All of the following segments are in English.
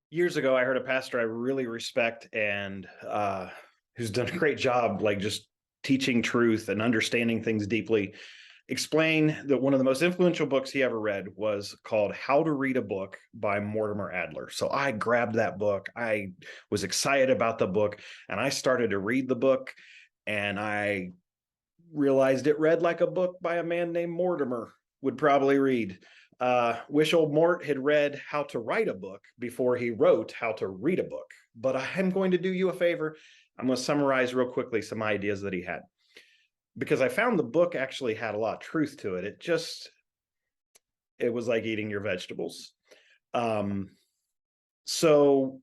Years ago, I heard a pastor I really respect and who's done a great job, like just teaching truth and understanding things deeply, explain that one of the most influential books he ever read was called How to Read a Book by Mortimer Adler. So I grabbed that book. I was excited about the book and I started to read the book, and I realized it read like a book by a man named Mortimer would probably read. Wish old Mort had read How to Write a Book before he wrote How to Read a Book. But I'm going to do you a favor. I'm going to summarize real quickly some ideas that he had, because I found the book actually had a lot of truth to it. It was like eating your vegetables. Um, so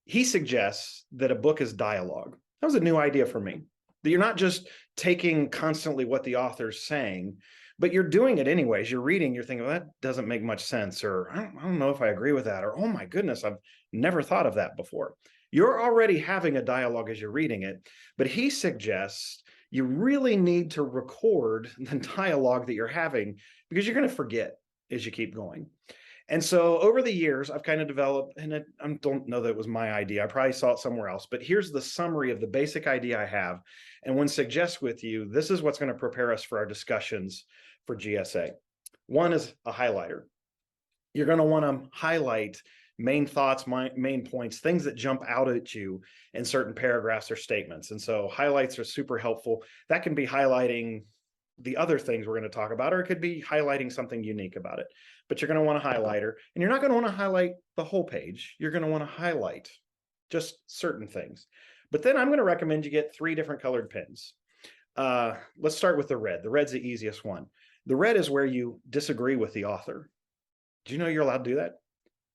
he suggests that a book is dialogue. That was a new idea for me. That you're not just taking constantly what the author's saying, but you're doing it anyways. You're reading, you're thinking, well, that doesn't make much sense, or I don't know if I agree with that, or oh my goodness, I've never thought of that before. You're already having a dialogue as you're reading it, but he suggests you really need to record the dialogue that you're having, because you're going to forget as you keep going. And so over the years, I've kind of developed, and I don't know that it was my idea. I probably saw it somewhere else, but here's the summary of the basic idea I have. And when suggest with you, this is what's going to prepare us for our discussions for GSA. One is a highlighter. You're going to want to highlight main thoughts, main points, things that jump out at you in certain paragraphs or statements. And so highlights are super helpful. That can be highlighting the other things we're going to talk about, or it could be highlighting something unique about it. But you're going to want a highlighter, and you're not going to want to highlight the whole page. You're going to want to highlight just certain things. But then I'm going to recommend you get 3 different colored pens. Let's start with the red. The red's the easiest one. The red is where you disagree with the author. Do you know you're allowed to do that?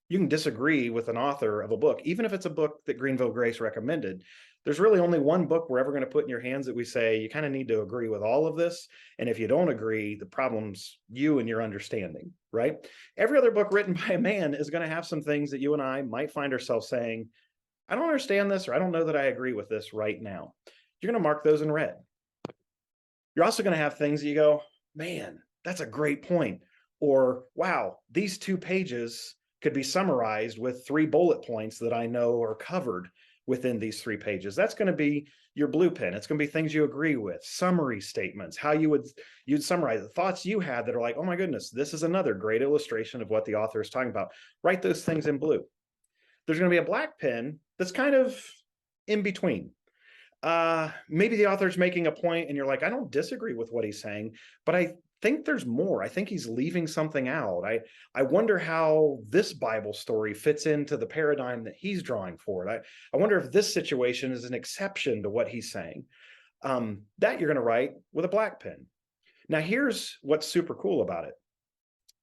You can disagree with an author of a book, even if it's a book that Greenville Grace recommended. There's really only one book we're ever going to put in your hands that we say you kind of need to agree with all of this. And if you don't agree, the problem's you and your understanding, right? Every other book written by a man is going to have some things that you and I might find ourselves saying, I don't understand this, or I don't know that I agree with this right now. You're going to mark those in red. You're also going to have things that you go, man, that's a great point. Or, wow, these 2 pages could be summarized with 3 bullet points that I know are covered within these 3 pages. That's going to be your blue pen. It's going to be things you agree with, summary statements, how you'd summarize the thoughts you had that are like, oh my goodness, this is another great illustration of what the author is talking about. Write those things in blue. There's going to be a black pen that's kind of in between. Maybe the author's making a point and you're like, I don't disagree with what he's saying, but I think there's more. I think he's leaving something out. I wonder how this Bible story fits into the paradigm that he's drawing for it. I wonder if this situation is an exception to what he's saying. That you're going to write with a black pen. Now, here's what's super cool about it.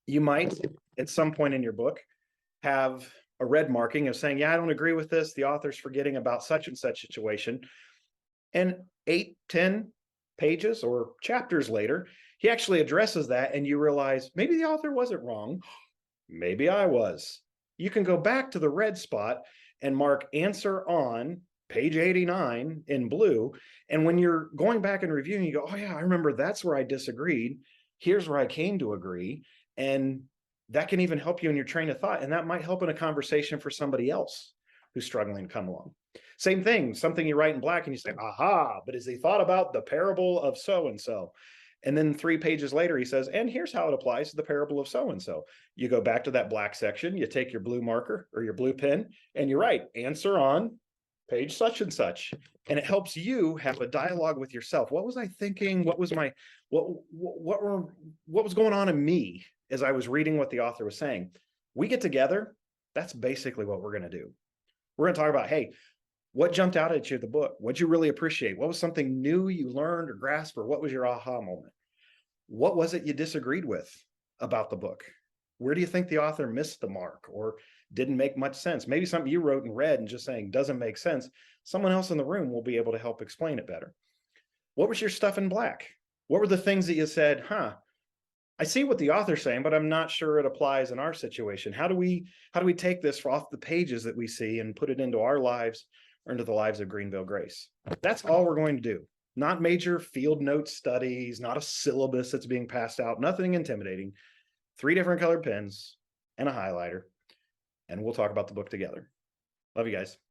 You might, at some point in your book, have a red marking of saying, yeah, I don't agree with this. The author's forgetting about such and such situation. And 8, 10 pages or chapters later, he actually addresses that, and you realize maybe the author wasn't wrong. Maybe I was. You can go back to the red spot and mark answer on page 89 in blue. And when you're going back and reviewing, you go, oh yeah, I remember that's where I disagreed. Here's where I came to agree. And that can even help you in your train of thought. And that might help in a conversation for somebody else who's struggling to come along. Same thing, something you write in black and you say, aha, but as he thought about the parable of so-and-so. And then 3 pages later, he says, and here's how it applies to the parable of so-and-so. You go back to that black section, you take your blue marker or your blue pen, and you write answer on page such and such. And it helps you have a dialogue with yourself. What was I thinking? What was my, what was going on in me as I was reading what the author was saying? We get together, that's basically what we're going to do. We're going to talk about, hey, what jumped out at you in the book? What'd you really appreciate? What was something new you learned or grasped, or what was your aha moment? What was it you disagreed with about the book? Where do you think the author missed the mark or didn't make much sense? Maybe something you wrote and read and just saying doesn't make sense. Someone else in the room will be able to help explain it better. What was your stuff in black? What were the things that you said, I see what the author's saying, but I'm not sure it applies in our situation. How do we take this off the pages that we see and put it into our lives or into the lives of Greenville Grace? That's all we're going to do. Not major field note studies, not a syllabus that's being passed out, nothing intimidating. 3 different colored pens and a highlighter, and we'll talk about the book together. Love you guys.